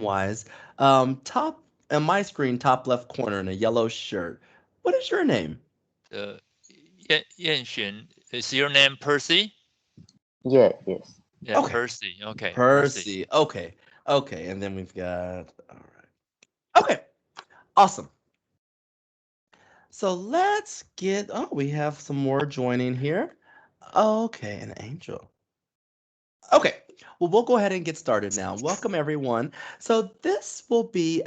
wise. Top on my screen, top left corner in a yellow shirt. What is your name? Uh, Yan is your name Percy? Yeah, yes. Yeah, Okay, Percy. Okay, Percy. Percy. Okay, okay, and then we've got. All right. Okay, awesome. So let's get. Oh, we have some more joining here. Okay, an angel. Okay, well, we'll go ahead and get started now. Welcome, everyone. So this will be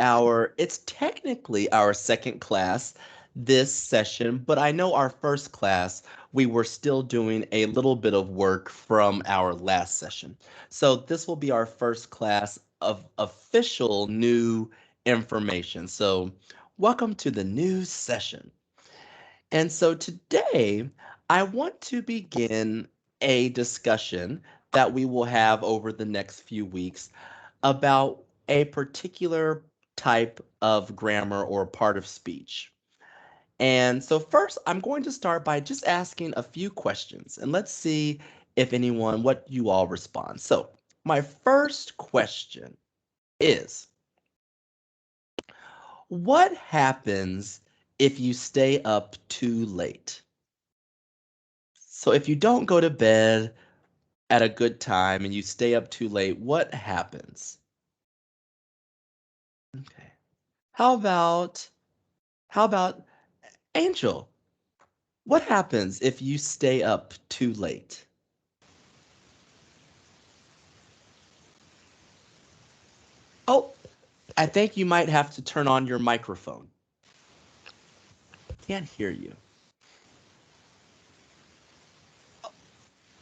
it's technically our second class this session, but I know our first class, we were still doing a little bit of work from our last session. So this will be our first class of official new information. So welcome to the new session. And so today, I want to begin a discussion that we will have over the next few weeks about a particular type of grammar or part of speech. And so, first, I'm going to start by just asking a few questions and let's see what you all respond. So, my first question is, what happens if you stay up too late? So if you don't go to bed at a good time and you stay up too late, what happens? Okay. How about how about Angel? What happens if you stay up too late? Oh, I think you might have to turn on your microphone. Can't hear you.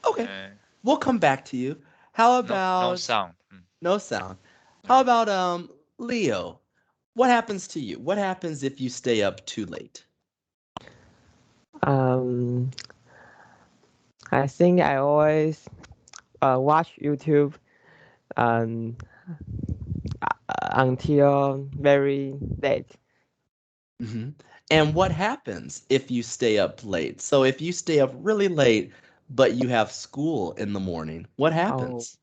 Okay. Uh, We'll come back to you. How no about sound. no sound? Yeah. How about Leo? What happens to you? What happens if you stay up too late? Um, I think I always watch YouTube um, until very late. hmm And what happens if you stay up late? So if you stay up really late, but you have school in the morning, what Oh, happens?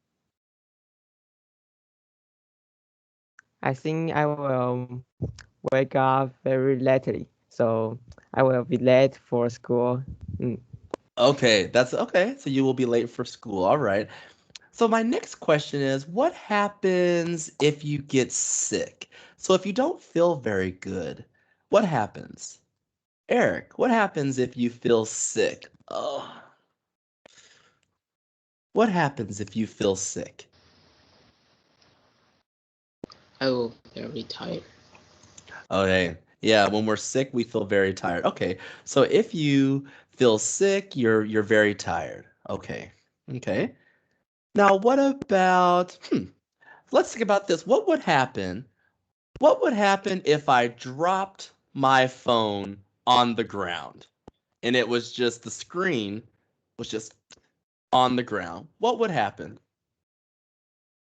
I think I will wake up very lately, so I will be late for school. Mm. Okay, that's okay. So you will be late for school. All right. So my next question is, what happens if you get sick? So if you don't feel very good, what happens? Eric, what happens if you feel sick? Oh, what happens if you feel sick? I will be very tired. Okay. Yeah, when we're sick, we feel very tired. Okay. So if you feel sick, you're very tired. Okay. Okay. Now, what about let's think about this. What would happen? What would happen if I dropped my phone on the ground and it was just the screen was just on the ground? What would happen?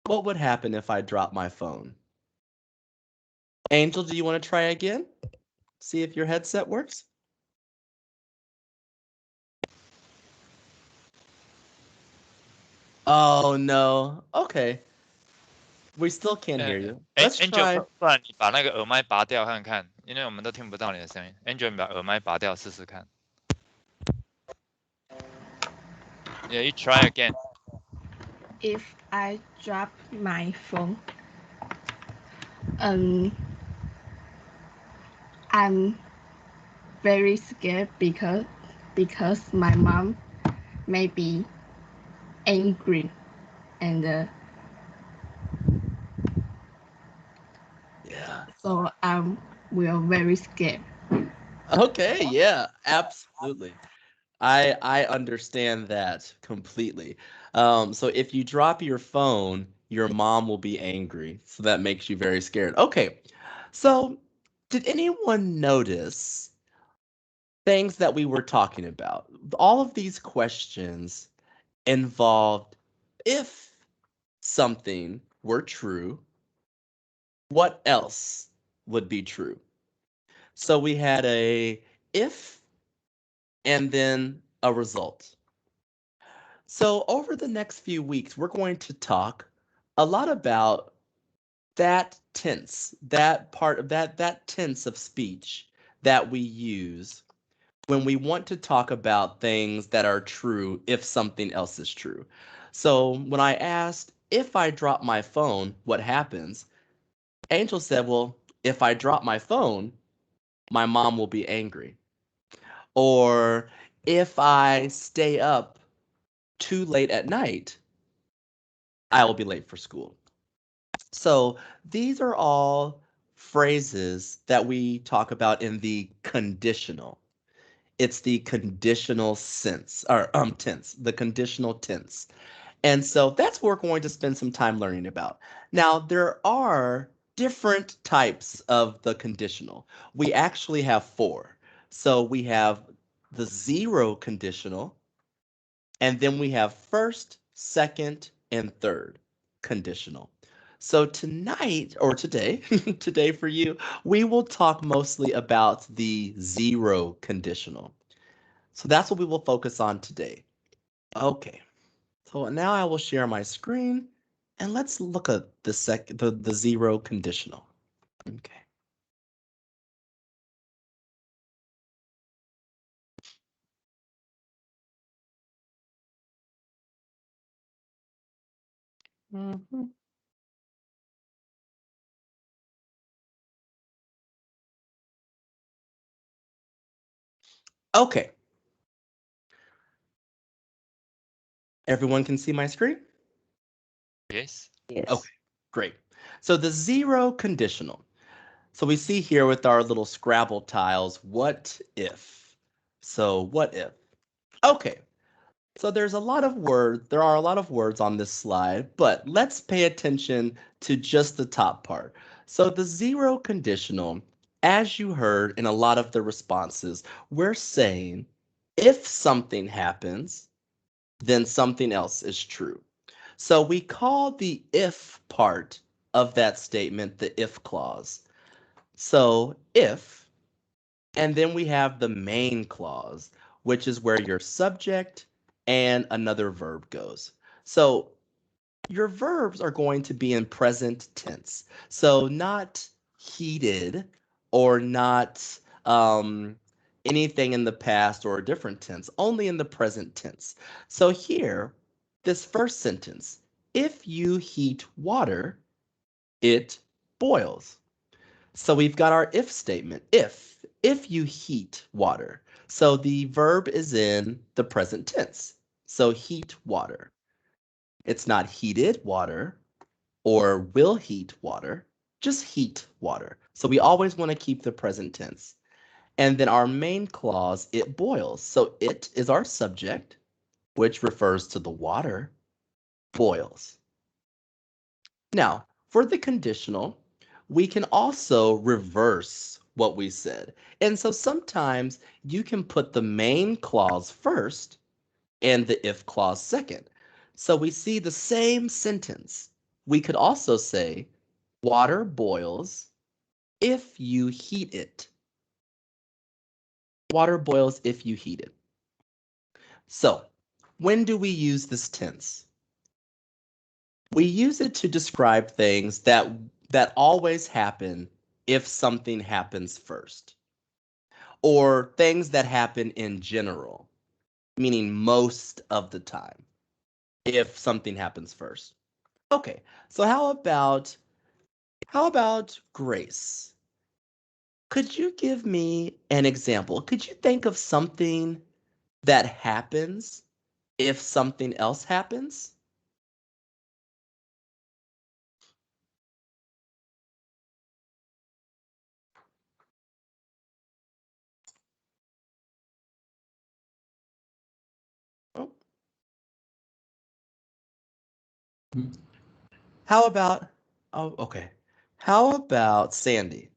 What would happen if I dropped my phone? Angel, do you want to try again? See if your headset works? Oh no. Okay. We still can't hear you. Let's Angel，try. 不然你把那个耳麦拔掉看看，因为我们都听不到你的声音。Angel，你把耳麦拔掉试试看。Yeah, you try again. If I drop my phone, um, I'm very scared because my mom may be angry and Yeah. so we're very scared. Okay, yeah, absolutely. I understand that completely. So if you drop your phone, your mom will be angry. So that makes you very scared. Okay. So did anyone notice things that we were talking about? All of these questions involved if something were true, what else would be true? So we had a if and then a result. So over the next few weeks, we're going to talk a lot about that tense, that part of that tense of speech that we use when we want to talk about things that are true if something else is true. So when I asked, if I drop my phone, what happens? Angel said, well, if I drop my phone, my mom will be angry. Or if I stay up too late at night, I will be late for school. So these are all phrases that we talk about in the conditional. It's the conditional sense or tense, the conditional tense. And so that's what we're going to spend some time learning about. Now, there are different types of the conditional. We actually have four. So we have the zero conditional, and then we have first, second, and third conditional. So tonight, or today, today for you, we will talk mostly about the zero conditional. So that's what we will focus on today. Okay, so now I will share my screen and let's look at the zero conditional. Okay. Mhm. Okay, everyone can see my screen? Yes. Yes. Okay, great. So the zero conditional. So we see here with our little Scrabble tiles, what if? So what if? Okay, so there are a lot of words on this slide, but let's pay attention to just the top part. So the zero conditional, as you heard in a lot of the responses, we're saying if something happens, then something else is true. So we call the if part of that statement the if clause. So if, and then we have the main clause, which is where your subject and another verb goes. So your verbs are going to be in present tense. So not heated or not anything in the past or a different tense, only in the present tense. So here, this first sentence, if you heat water, it boils. So we've got our if statement. If you heat water. So the verb is in the present tense. So heat water. It's not heated water or will heat water, just heat water. So we always want to keep the present tense. And then our main clause, it boils. So it is our subject, which refers to the water, boils. Now, for the conditional, we can also reverse what we said. And so sometimes you can put the main clause first and the if clause second. So we see the same sentence. We could also say, water boils if you heat it. Water boils if you heat it. So when do we use this tense? We use it to describe things that always happen if something happens first, or things that happen in general, meaning most of the time, if something happens first. Okay, so how about Grace? Could you give me an example? Could you think of something that happens if something else happens? Oh, how about, oh, okay. How about Sandy?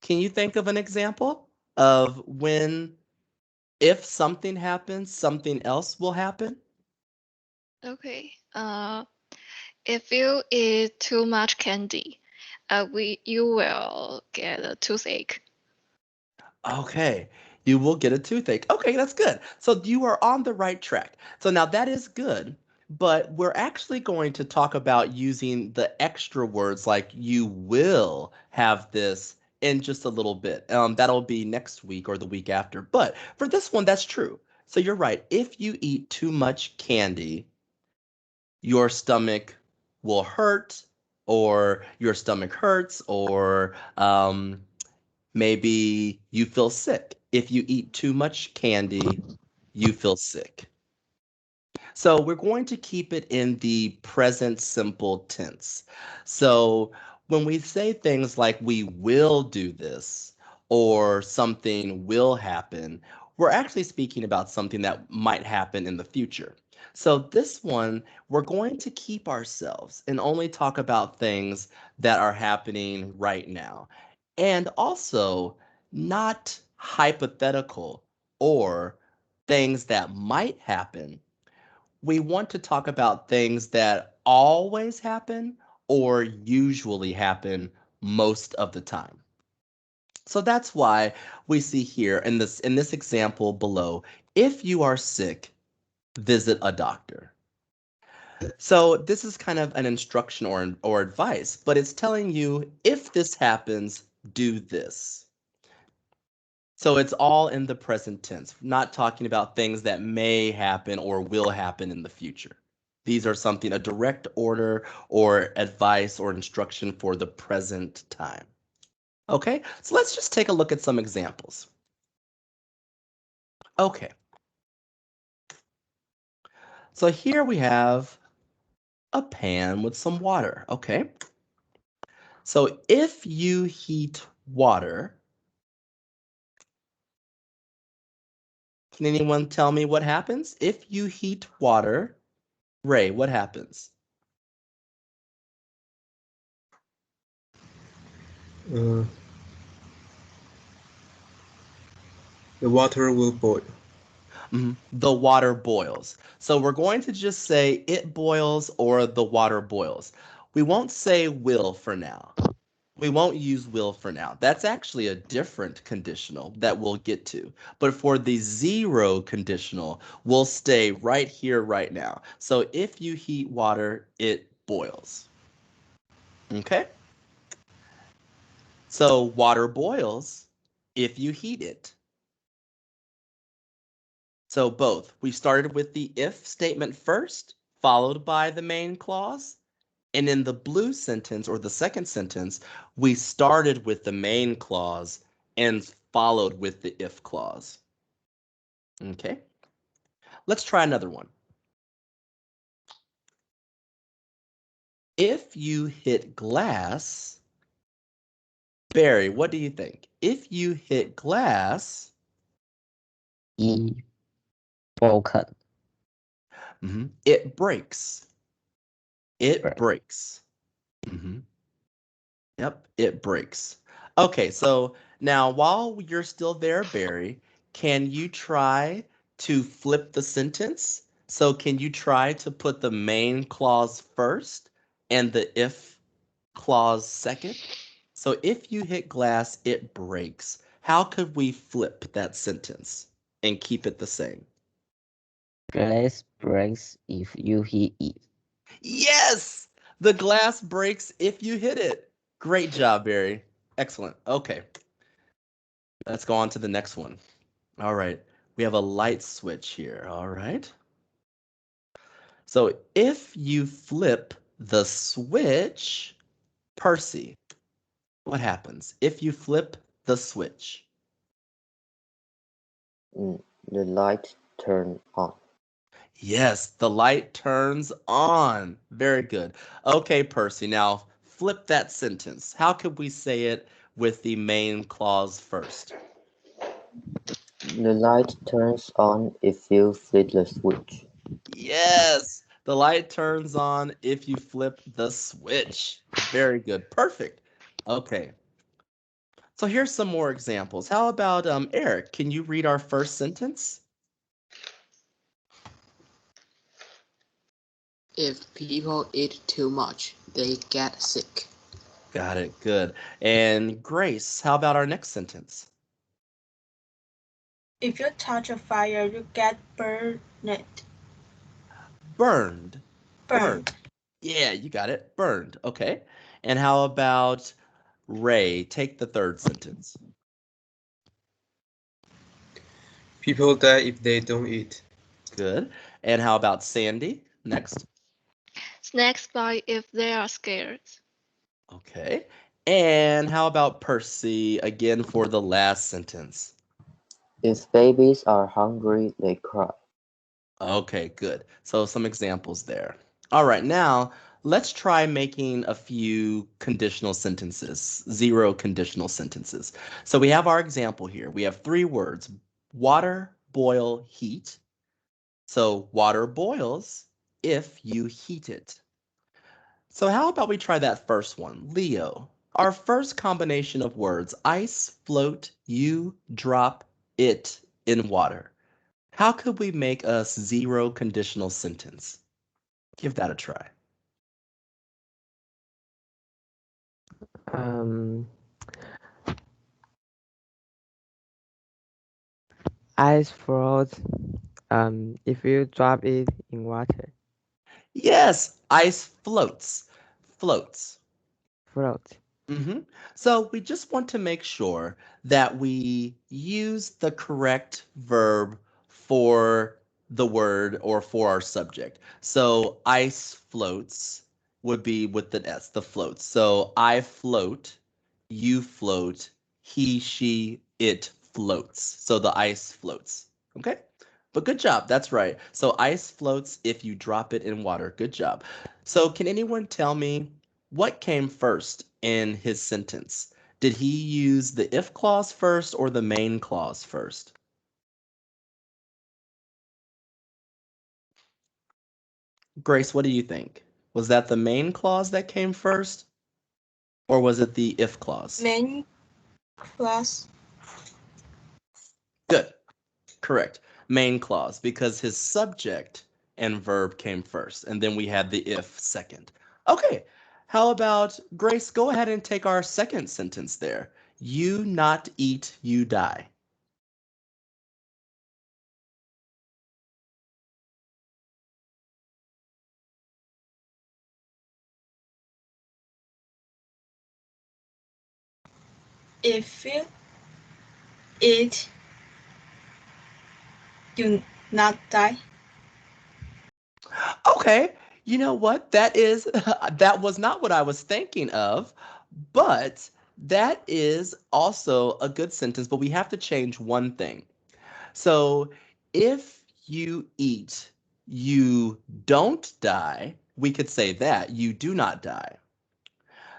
Can you think of an example of when, if something happens, something else will happen? Okay. If you eat too much candy, you will get a toothache. Okay, you will get a toothache. Okay, that's good. So you are on the right track. So now that is good but we're actually going to talk about using the extra words like you will have this in just a little bit. That'll be next week or the week after. But for this one, that's true. So you're right. If you eat too much candy, your stomach will hurt, or your stomach hurts, or maybe you feel sick. If you eat too much candy, you feel sick. So we're going to keep it in the present simple tense. So when we say things like we will do this or something will happen, we're actually speaking about something that might happen in the future. So this one, we're going to keep ourselves and only talk about things that are happening right now. And also not hypothetical or things that might happen. We want to talk about things that always happen or usually happen most of the time. So that's why we see here in this example below, if you are sick, visit a doctor. So this is kind of an instruction or advice, but it's telling you if this happens, do this. So it's all in the present tense, not talking about things that may happen or will happen in the future. These are something, a direct order or advice or instruction for the present time. Okay, so let's just take a look at some examples. Okay, so here we have a pan with some water. Okay, so if you heat water, can anyone tell me what happens? If you heat water, Ray, what happens? Uh, the water will boil. The water boils. So we're going to just say it boils or the water boils. We won't say will for now. We won't use will for now. That's actually a different conditional that we'll get to. But for the zero conditional, we'll stay right here, right now. So if you heat water, it boils. Okay? So water boils if you heat it. So both. We started with the if statement first, followed by the main clause. And in the blue sentence or the second sentence, we started with the main clause and followed with the if clause. Okay. Let's try another one. If you hit glass, Barry, what do you think? If you hit glass, Broken. It breaks. It breaks. Yep, it breaks. Okay, so now while you're still there, Barry, can you try to flip the sentence? So can you try to put the main clause first and the if clause second? So if you hit glass, it breaks. How could we flip that sentence and keep it the same? Glass breaks if you hit it. Yes! The glass breaks if you hit it. Great job, Barry. Excellent. Okay. Let's go on to the next one. All right. We have a light switch here. All right. So if you flip the switch, Percy, what happens? If you flip the switch. The light turns on. Yes, the light turns on. Very good. Okay, Percy, now flip that sentence. How could we say it with the main clause first? The light turns on if you flip the switch. Yes, the light turns on if you flip the switch. Very good. Perfect. Okay. So here's some more examples. How about Eric? Can you read our first sentence? If people eat too much, they get sick. Got it. Good. And Grace, how about our next sentence? If you touch a fire, you get burned. burned? Burned. Yeah, you got it. Burned. Okay. And how about Ray? Take the third sentence. People die if they don't eat. Good. And how about Sandy? Next. Snakes bite if they are scared. Okay. And how about Percy again for the last sentence? If babies are hungry, they cry. Okay, good. So some examples there. All right, now let's try making a few conditional sentences, zero conditional sentences. So we have our example here. We have three words: water, boil, heat. So water boils if you heat it. So how about we try that first one? Leo, our first combination of words: ice, float, you, drop, it in water. How could we make a zero conditional sentence? Give that a try. Ice float. If you drop it in water, Yes, ice floats. Floats. float. So we just want to make sure that we use the correct verb for the word or for our subject. So ice floats would be with the S, the floats. So I float, you float, he, she, it floats. So the ice floats. Okay? But good job. That's right. So ice floats if you drop it in water. Good job. So can anyone tell me what came first in his sentence? Did he use the if clause first or the main clause first? Grace, what do you think? Was that the main clause that came first or was it the if clause? Main class. Good. Correct. Main clause because his subject and verb came first and then we had the if second. Okay. How about Grace, go ahead and take our second sentence there. You not eat, you die. If you eat, you not die. Okay, you know what? That is that was not what I was thinking of, but that is also a good sentence, but we have to change one thing. So, if you eat, you don't die, we could say that you do not die.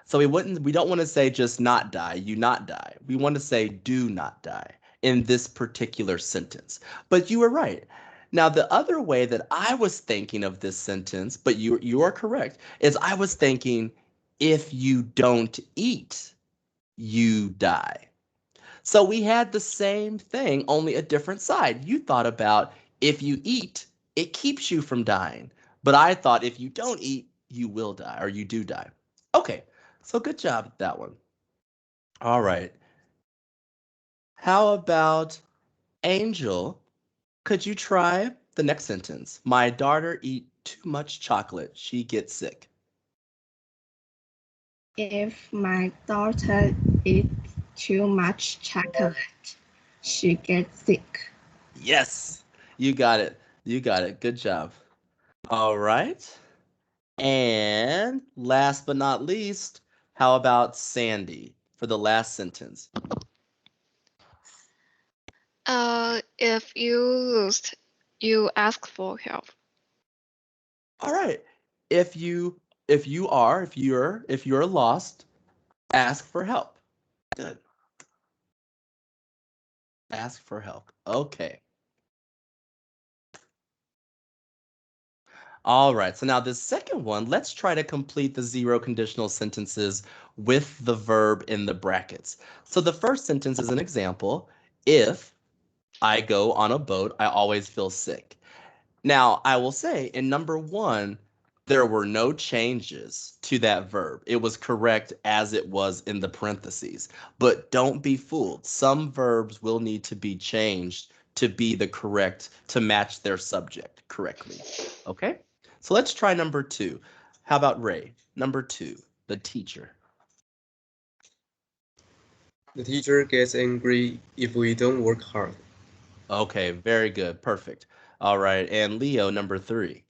So we don't want to say just not die, you not die. We want to say do not die in this particular sentence. But you were right. Now the other way that I was thinking of this sentence, but you are correct, is I was thinking if you don't eat, you die. So we had the same thing, only a different side. You thought about if you eat, it keeps you from dying. But I thought if you don't eat, you will die or you do die. Okay, so good job with that one. All right. How about Angel? Could you try the next sentence? My daughter eat too much chocolate. She gets sick. If my daughter eats too much chocolate, she gets sick. Yes, you got it. You got it. Good job. All right. And last but not least, how about Sandy for the last sentence? If you lose, you ask for help. All right. If you're lost, ask for help. Good. Ask for help. Okay. All right. So now this second one, let's try to complete the zero conditional sentences with the verb in the brackets. So the first sentence is an example. If I go on a boat, I always feel sick. Now, I will say in number one, there were no changes to that verb. It was correct as it was in the parentheses. But don't be fooled. Some verbs will need to be changed to be the correct, to match their subject correctly. Okay? So let's try number 2. How about Ray? Number 2, the teacher. The teacher gets angry if we don't work hard. Okay, very good. Perfect. All right. And Leo, number 3.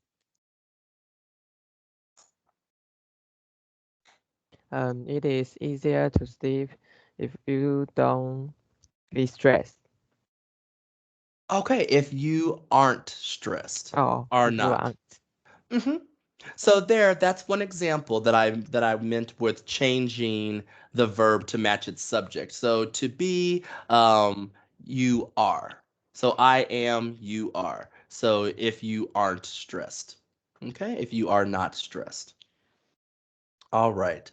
It is easier to sleep if you don't be stressed. Okay, if you aren't stressed. Oh, Are if you not. aren't. Mm-hmm. So that's one example that I meant with changing the verb to match its subject. So to be, you are. So I am, you are. So if you aren't stressed. Okay, if you are not stressed. All right.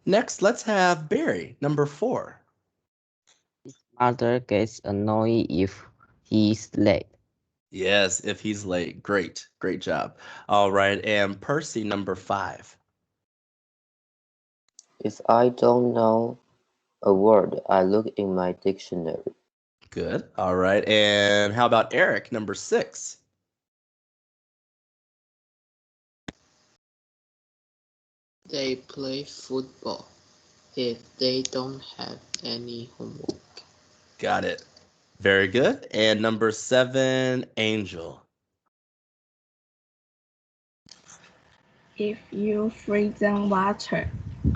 Next, let's have Barry, number 4. Mother gets annoyed if he's late. Yes, if he's late. Great, great job. All right, and Percy, number 5. If I don't know a word, I look in my dictionary. Good. All right, and how about Eric, number 6? They play football if they don't have any homework. Got it. Very good. And number 7, Angel. If you freezing water,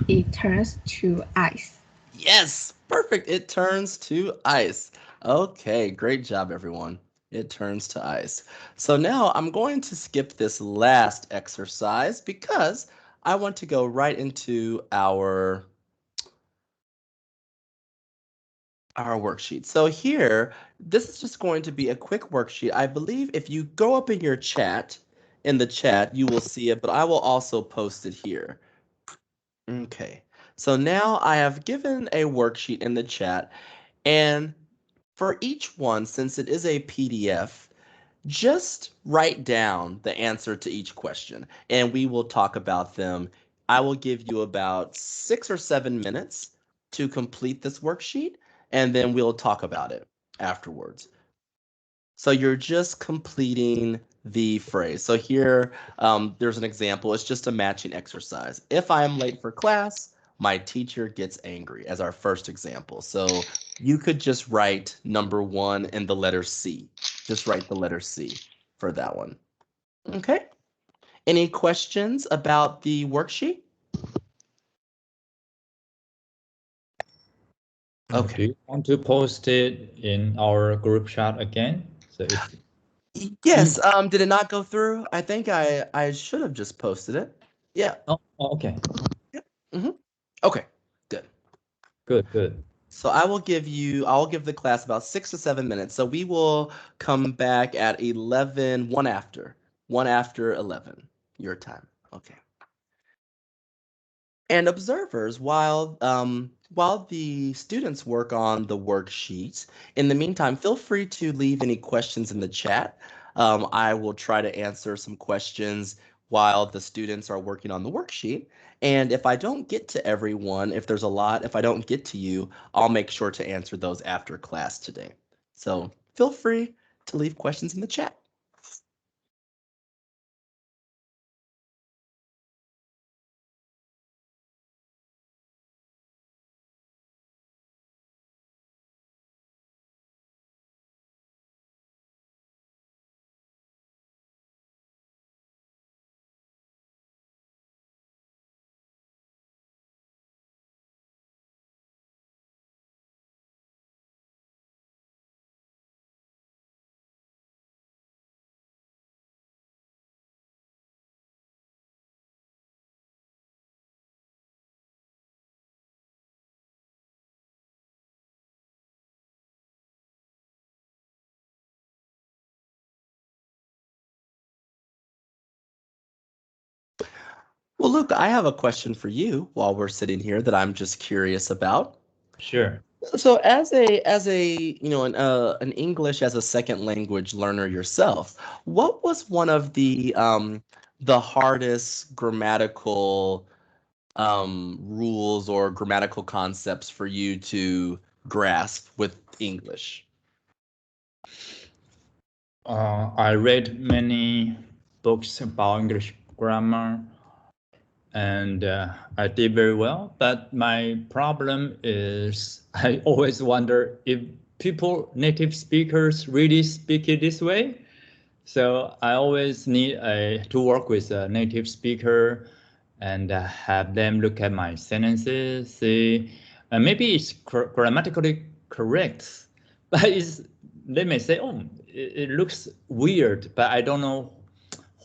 it turns to ice. Yes, perfect. It turns to ice. Okay, great job, everyone. It turns to ice. So now I'm going to skip this last exercise because I want to go right into our worksheet. So here, this is just going to be a quick worksheet. I believe if you go up in your chat, in the chat, you will see it, but I will also post it here. Okay, so now I have given a worksheet in the chat, and for each one, since it is a PDF, just write down the answer to each question, and we will talk about them. I will give you about 6 or 7 minutes to complete this worksheet, and then we'll talk about it afterwards. So you're just completing the phrase. So here, there's an example. It's just a matching exercise. If I am late for class, my teacher gets angry as our first example. So you could just write number 1 and the letter C. Just write the letter C for that one. Okay. Any questions about the worksheet? Okay. Do you want to post it in our group chat again? So if Yes. Did it not go through? I think I should have just posted it. Yeah. okay. Yep. Okay. Good. Good. So I'll give the class about 6 to 7 minutes. So we will come back at 11, 1 after 11, your time. Okay. And observers, while the students work on the worksheets, in the meantime, feel free to leave any questions in the chat. I will try to answer some questions while the students are working on the worksheet. And if I don't get to everyone, if there's a lot, if I don't get to you, I'll make sure to answer those after class today. So feel free to leave questions in the chat. Well, Luke, I have a question for you while we're sitting here that I'm just curious about. Sure. So as an English as a second language learner yourself, what was one of the hardest grammatical rules or grammatical concepts for you to grasp with English? I read many books about English grammar, and I did very well. But my problem is I always wonder if native speakers really speak it this way. So I always need to work with a native speaker and have them look at my sentences, see, maybe it's grammatically correct, but they may say, oh, it looks weird, but I don't know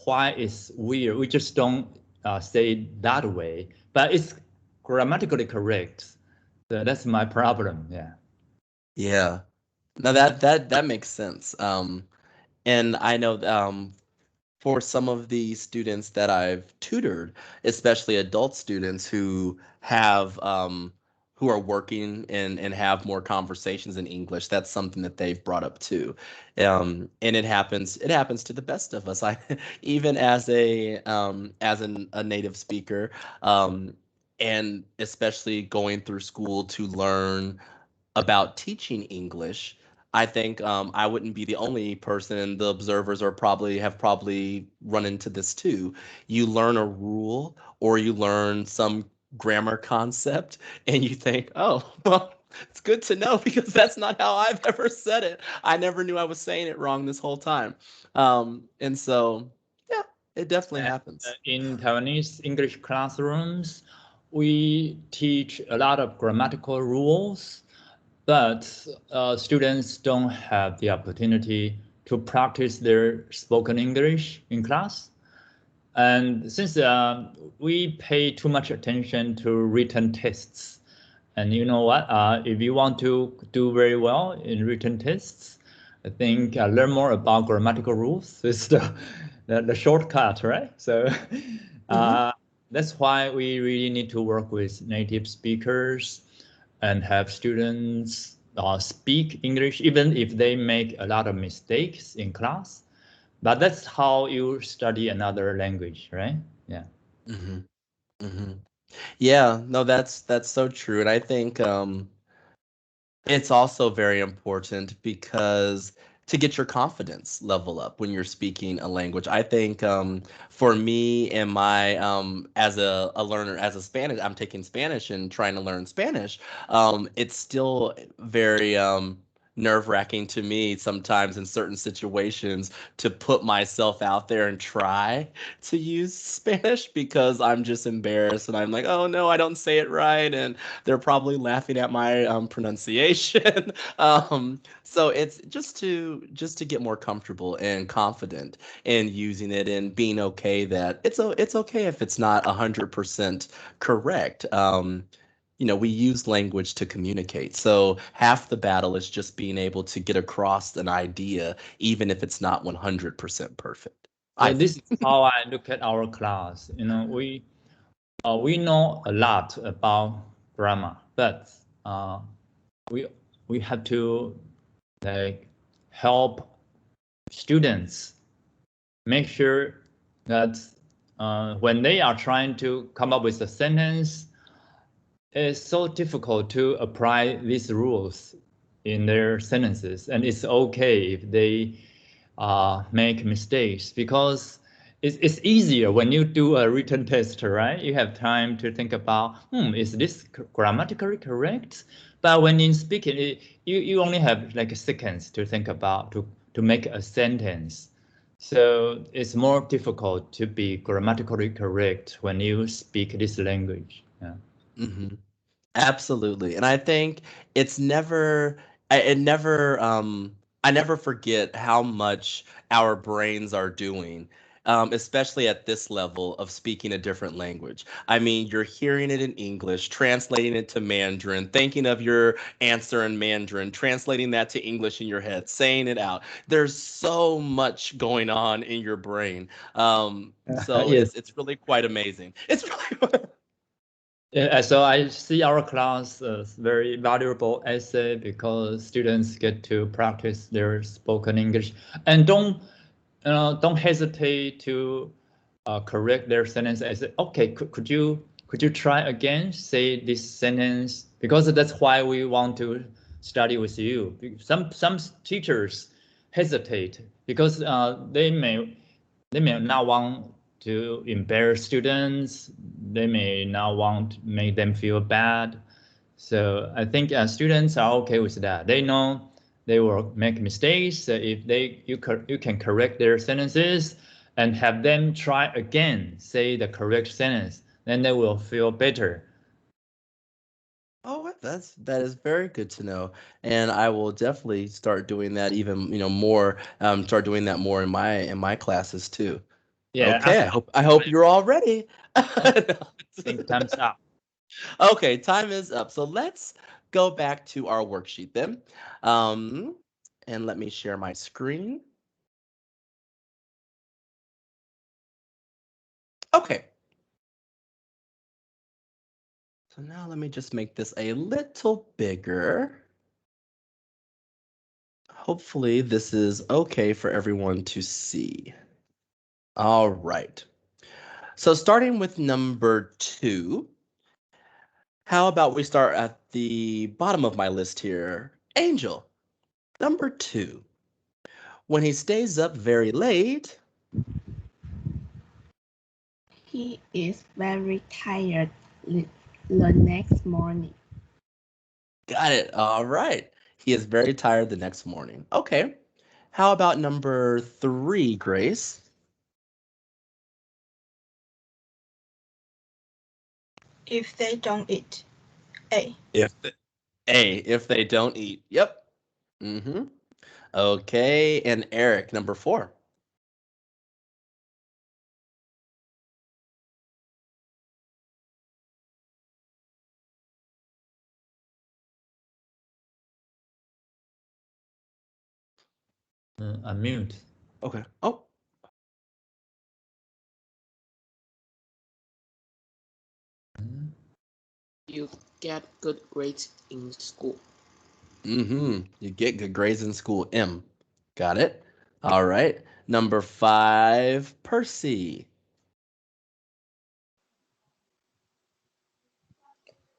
why it's weird. We just don't say it that way, but it's grammatically correct. So that's my problem. Yeah. Yeah. No, that makes sense. And I know for some of the students that I've tutored, especially adult students who are working and have more conversations in English, that's something that they've brought up too. And it happens to the best of us. I even as a native speaker, and especially going through school to learn about teaching English, I think I wouldn't be the only person. The observers have probably run into this too. You learn a rule or you learn some grammar concept, and you think, oh, well, it's good to know because that's not how I've ever said it. I never knew I was saying it wrong this whole time. And so, yeah, it definitely happens. In Taiwanese English classrooms, we teach a lot of grammatical rules, but students don't have the opportunity to practice their spoken English in class. And since we pay too much attention to written tests, and you know what, if you want to do very well in written tests, I think learn more about grammatical rules is the shortcut, right? So that's why we really need to work with native speakers and have students speak English, even if they make a lot of mistakes in class. But that's how you study another language, right? Yeah. Hmm. Hmm. Yeah, no, that's so true. And I think it's also very important because to get your confidence level up when you're speaking a language. I think for me and my as a learner, as a Spanish, I'm taking Spanish and trying to learn Spanish. It's still very nerve-wracking to me sometimes in certain situations to put myself out there and try to use Spanish because I'm just embarrassed and I'm like, oh no, I don't say it right, and they're probably laughing at my pronunciation. So it's just to get more comfortable and confident in using it and being okay that it's okay if it's not 100% correct. We use language to communicate. So half the battle is just being able to get across an idea, even if it's not 100% perfect. So this is how I look at our class. We know a lot about grammar, but we have to help students make sure that when they are trying to come up with a sentence, it's so difficult to apply these rules in their sentences, and it's okay if they make mistakes because it's easier when you do a written test, right? You have time to think about, is this grammatically correct? But when in speaking, you only have like seconds to think about to make a sentence. So it's more difficult to be grammatically correct when you speak this language. Yeah. Mm-hmm. Absolutely. And I think it's never it never I never forget how much our brains are doing, especially at this level of speaking a different language. I mean, you're hearing it in English, translating it to Mandarin, thinking of your answer in Mandarin, translating that to English in your head, saying it out. There's so much going on in your brain. So Yes. it's really quite amazing. It's really Yeah, so I see our class as very valuable essay because students get to practice their spoken English and don't hesitate to correct their sentence. I say, okay, could you try again? Say this sentence because that's why we want to study with you. Some teachers hesitate because they may not want to embarrass students. They may not want to make them feel bad. So I think students are okay with that. They know they will make mistakes. So if you can correct their sentences and have them try again, say the correct sentence, then they will feel better. Oh, that is very good to know, and I will definitely start doing that even more. Start doing that more in my classes too. Yeah. Okay, I hope you're all ready. I think time's up. Okay, time is up. So let's go back to our worksheet then, and let me share my screen. Okay. So now let me just make this a little bigger. Hopefully this is okay for everyone to see. All right. So starting with number 2, how about we start at the bottom of my list here? Angel, number 2. When he stays up very late, He is very tired the next morning. got it. All right. He is very tired the next morning. Okay. How about number 3, Grace? If they don't eat. A. If they don't eat. Yep. Mm-hmm. Okay. And Eric, number 4. Unmute. Okay. Oh. You get good grades in school. Mm-hmm. You get good grades in school. M. Got it. All right. Number 5, Percy.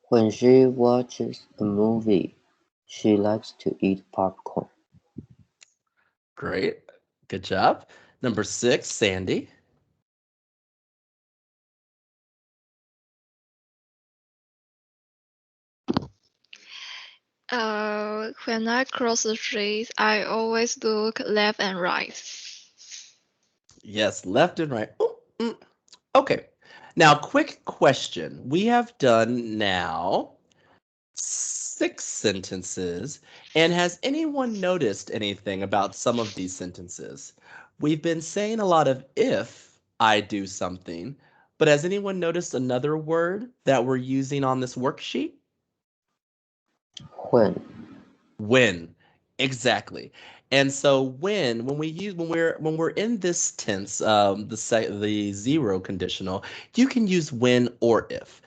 When she watches a movie, she likes to eat popcorn. Great. Good job. Number 6, Sandy. When I cross the street, I always look left and right. Yes, left and right. Oh, okay. Now, quick question. We have done now 6 sentences, and has anyone noticed anything about some of these sentences? We've been saying a lot of if I do something, but has anyone noticed another word that we're using on this worksheet? When When. Exactly. And so when we're in this tense, the 0 conditional, you can use when or if.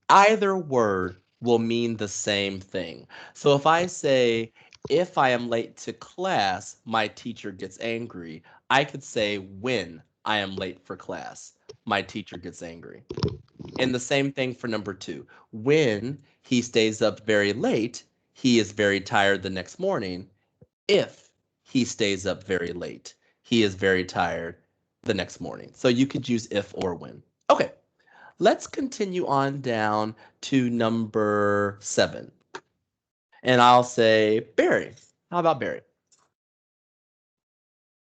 Either word will mean the same thing. So if I say, if I am late to class, my teacher gets angry, I could say, when I am late for class, my teacher gets angry. And the same thing for number 2. When he stays up very late, he is very tired the next morning. If he stays up very late, he is very tired the next morning. So you could use if or when. Okay. Let's continue on down to number 7. And I'll say Barry. How about Barry?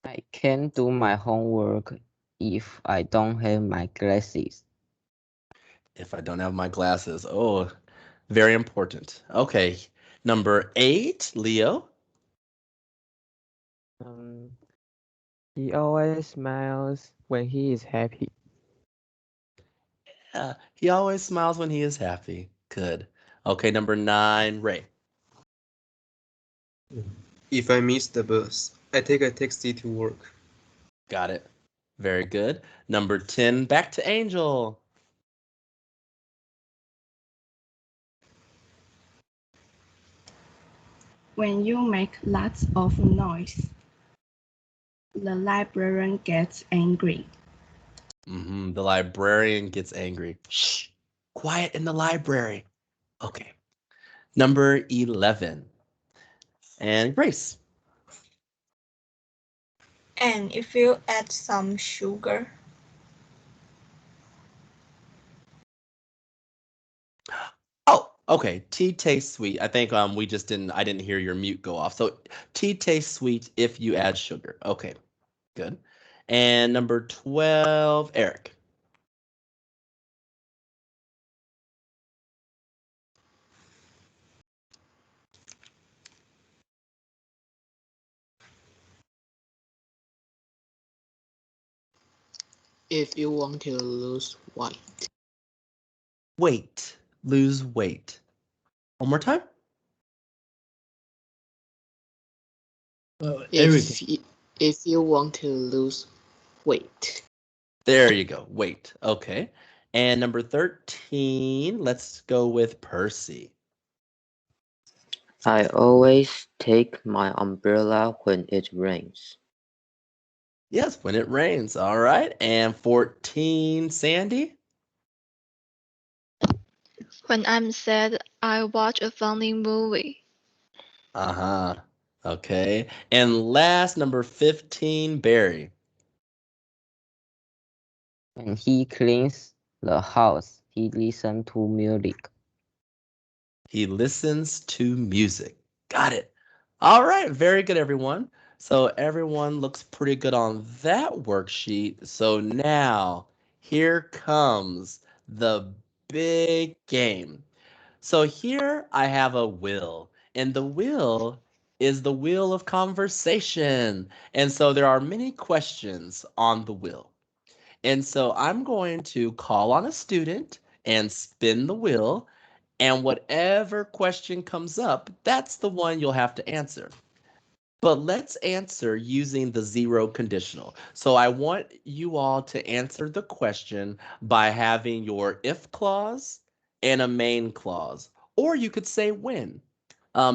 I can't do my homework if I don't have my glasses. If I don't have my glasses. Oh, very important. Okay. Number 8, Leo. Um, he always smiles when he is happy. Yeah, he always smiles when he is happy. Good. Okay, number 9, Ray. If I miss the bus, I take a taxi to work. Got it. Very good. Number 10, back to Angel. When you make lots of noise, the librarian gets angry. The librarian gets angry. Shh, quiet in the library. Okay. Number 11. And Grace. And if you add some sugar, Okay, tea tastes sweet. I think I didn't hear your mute go off. So tea tastes sweet if you add sugar. Okay, good. And number 12, Eric. If you want to lose Weight. Lose weight. One more time. Everything. if you want to lose weight. There you go. Weight. Okay. And number 13, let's go with Percy. I always take my umbrella when it rains. Yes, when it rains. All right. And 14, Sandy. When I'm sad, I watch a funny movie. Uh-huh. Okay. And last, number 15, Barry. When he cleans the house, he listens to music. He listens to music. Got it. All right. Very good, everyone. So everyone looks pretty good on that worksheet. So now here comes the big game. So here I have a wheel, and the wheel is the wheel of conversation. And so there are many questions on the wheel. And so I'm going to call on a student and spin the wheel, and whatever question comes up, that's the one you'll have to answer. But let's answer using the zero conditional. So I want you all to answer the question by having your if clause and a main clause. Or you could say when.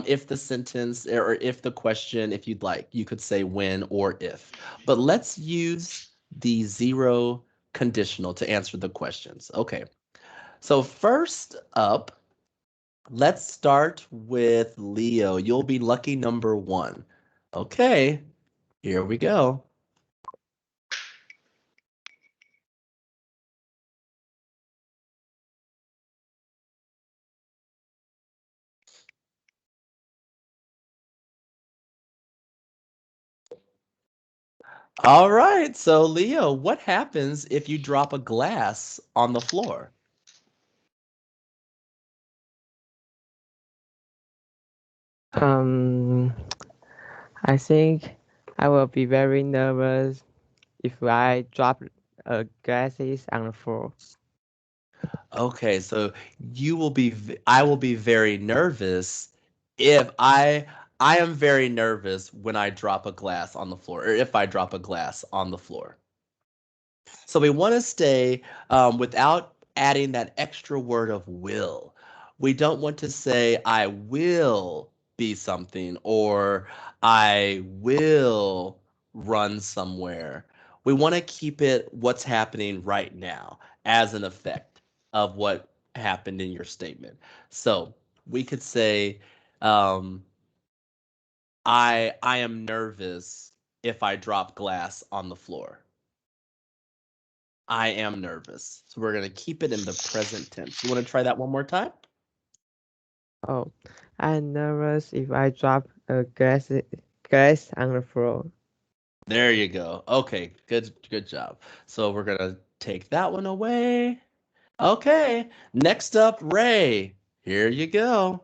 If the sentence or if the question, if you'd like, you could say when or if. But let's use the zero conditional to answer the questions. Okay. So first up, let's start with Leo. You'll be lucky number 1. Okay, here we go. All right, so Leo, what happens if you drop a glass on the floor? I think I will be very nervous if I drop glasses on the floor. Okay, so I will be very nervous if I am very nervous when I drop a glass on the floor, or if I drop a glass on the floor. So we want to stay without adding that extra word of will. We don't want to say, I will be something or I will run somewhere. We want to keep it what's happening right now as an effect of what happened in your statement. So we could say, um, I am nervous if I drop glass on the floor. I am nervous. So we're going to keep it in the present tense. You want to try that one more time? Oh, I'm nervous if I drop a glass on the floor. There you go. Okay, good job. So we're going to take that one away. Okay, next up, Ray. Here you go.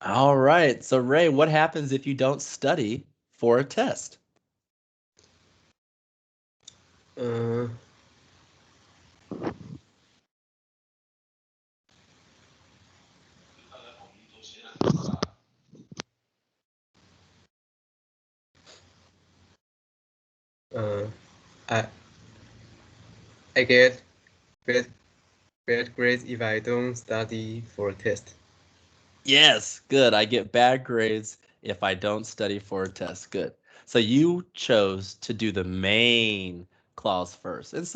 All right. So Ray, what happens if you don't study for a test? Uh, uh, I I get bad bad grades if I don't study for a test. Yes, good. I get bad grades if I don't study for a test. Good. So you chose to do the main clause first. And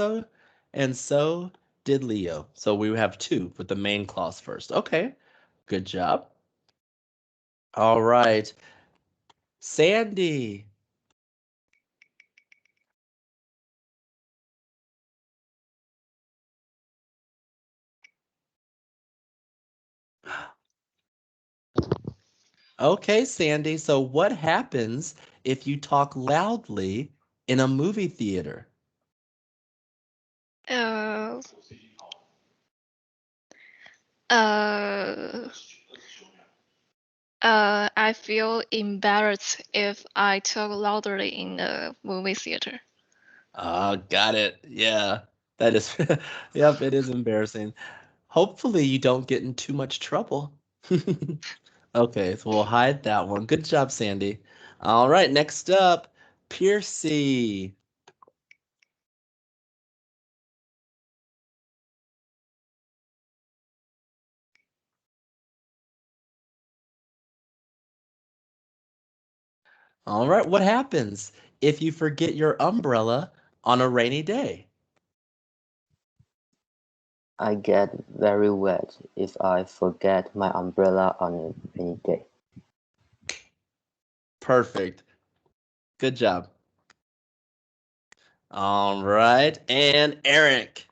so did Leo. So we have 2 with the main clause first. Okay. Good job. All right. Sandy. Okay, Sandy. So what happens if you talk loudly in a movie theater? Uh, uh, I feel embarrassed if I talk loudly in the movie theater. Got it. Yeah, that is, yep, it is embarrassing. Hopefully you don't get in too much trouble. Okay, so we'll hide that one. Good job, Sandy. All right, next up, Piercy. All right, what happens if you forget your umbrella on a rainy day? I get very wet if I forget my umbrella on a rainy day. Perfect. Good job. All right, and Eric.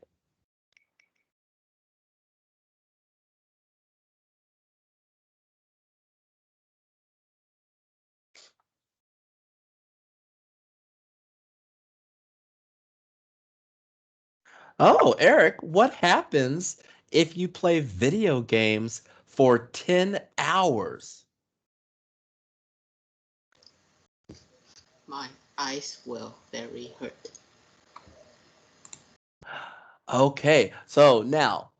Oh, Eric, what happens if you play video games for 10 hours? My eyes will very hurt. Okay, so now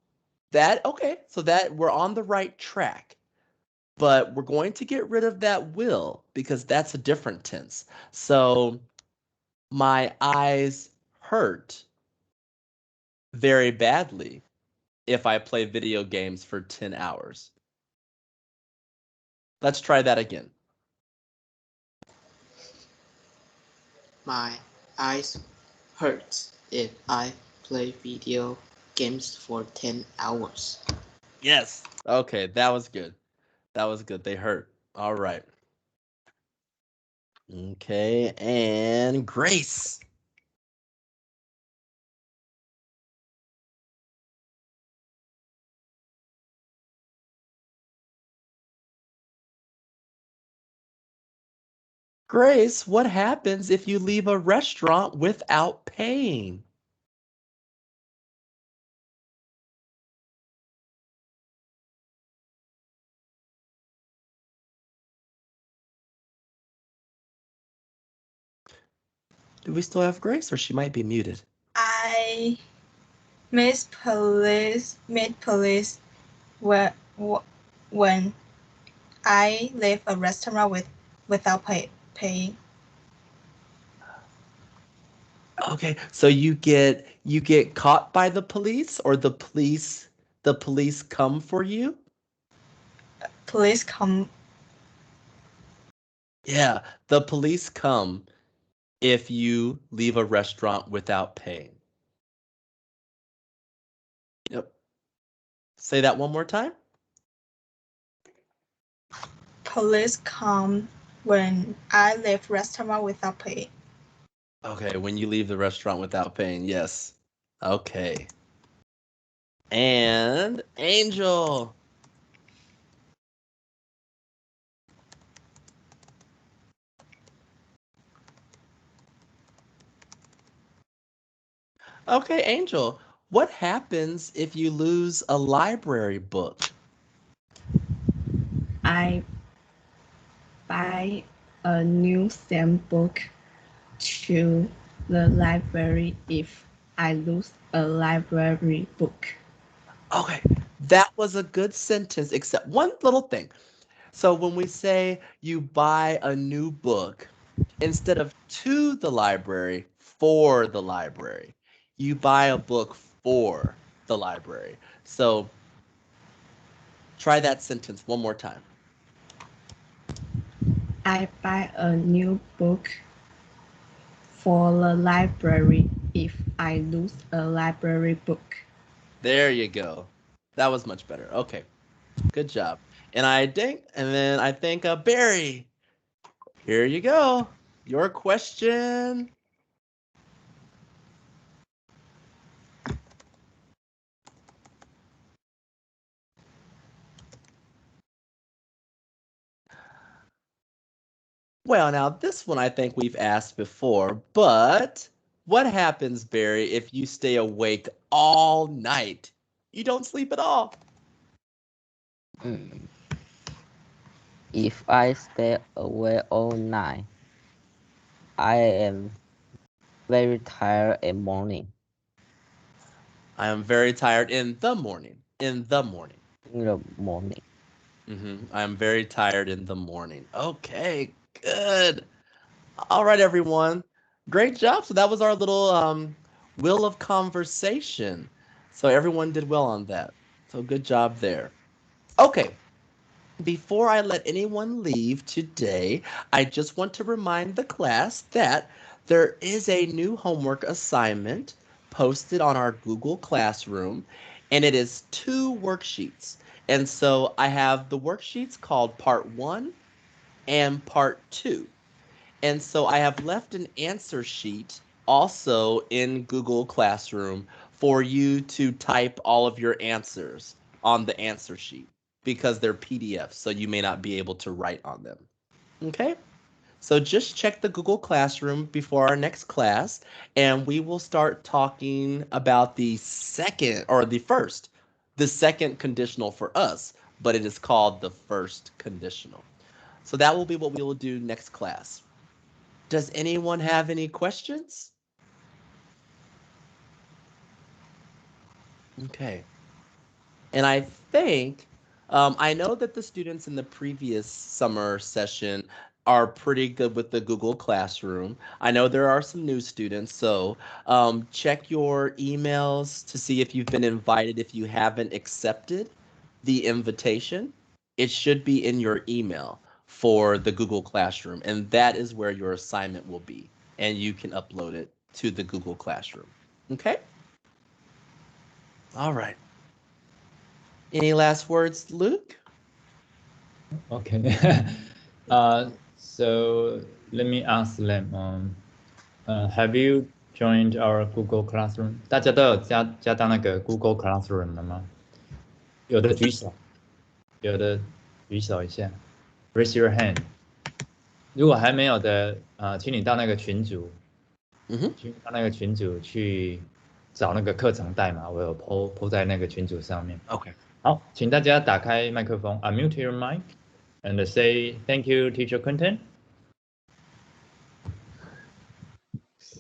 so that we're on the right track, but we're going to get rid of that will because that's a different tense. So my eyes hurt very badly if I play video games for 10 hours. Let's try that again. My eyes hurt if I play video games for 10 hours. Yes. Okay, that was good. That was good. They hurt. All right. Okay, and Grace. Grace, what happens if you leave a restaurant without paying? Do we still have Grace or she might be muted? I miss police meet police when I leave a restaurant without paying. Okay, so you get caught by the police or the police come for you? Police come. Yeah, the police come if you leave a restaurant without paying. Yep. Say that one more time. Police come when I leave restaurant without paying. Okay, when you leave the restaurant without paying, yes. Okay. And Angel. Okay, Angel, what happens if you lose a library book? I buy a new same book to the library if I lose a library book. Okay, that was a good sentence, except one little thing. So when we say you buy a new book, instead of to the library, for the library, you buy a book for the library. So try that sentence one more time. I buy a new book for the library if I lose a library book. There you go. That was much better. Okay, good job. And then I think Barry. Here you go. Your question. Well, now this one I think we've asked before, but what happens, Barry, if you stay awake all night? You don't sleep at all. If I stay awake all night, I am very tired in morning. I am very tired in the morning. In the morning. In the morning. I am very tired in the morning. Okay, good. All right, everyone. Great job. So that was our little wheel of conversation. So everyone did well on that. So good job there. Okay. Before I let anyone leave today, I just want to remind the class that there is a new homework assignment posted on our Google Classroom, and it is 2 worksheets. And so I have the worksheets called Part 1 and Part 2. And so I have left an answer sheet also in Google Classroom for you to type all of your answers on the answer sheet because they're PDFs, so you may not be able to write on them. Okay? So just check the Google Classroom before our next class, and we will start talking about the second conditional for us, but it is called the first conditional. So that will be what we will do next class. Does anyone have any questions? Okay. And I think, I know that the students in the previous summer session are pretty good with the Google Classroom. I know there are some new students, so check your emails to see if you've been invited. If you haven't accepted the invitation, it should be in your email for the Google Classroom, and that is where your assignment will be, and you can upload it to the Google Classroom. Okay? All right. Any last words, Luke? Okay. So let me ask them. Have you joined our Google Classroom？ 大家都有加到那个 Google Classroom 了吗？有的举手，有的举手一下 ，Raise your hand。如果还没有的，请你到那个群组，到那个群组去找那个课程代码，我有 po 在那个群组上面。Okay. 好，请大家打开麦克风 ，unmute your mic and say thank you, Teacher Quentin.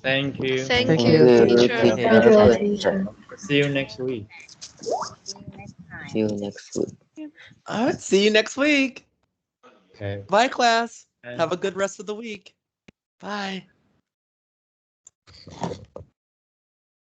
Thank you. Thank you, teacher. Teacher. See you next week. See you next week. All right. See you next week. Okay. Bye, class. Bye. Have a good rest of the week. Bye.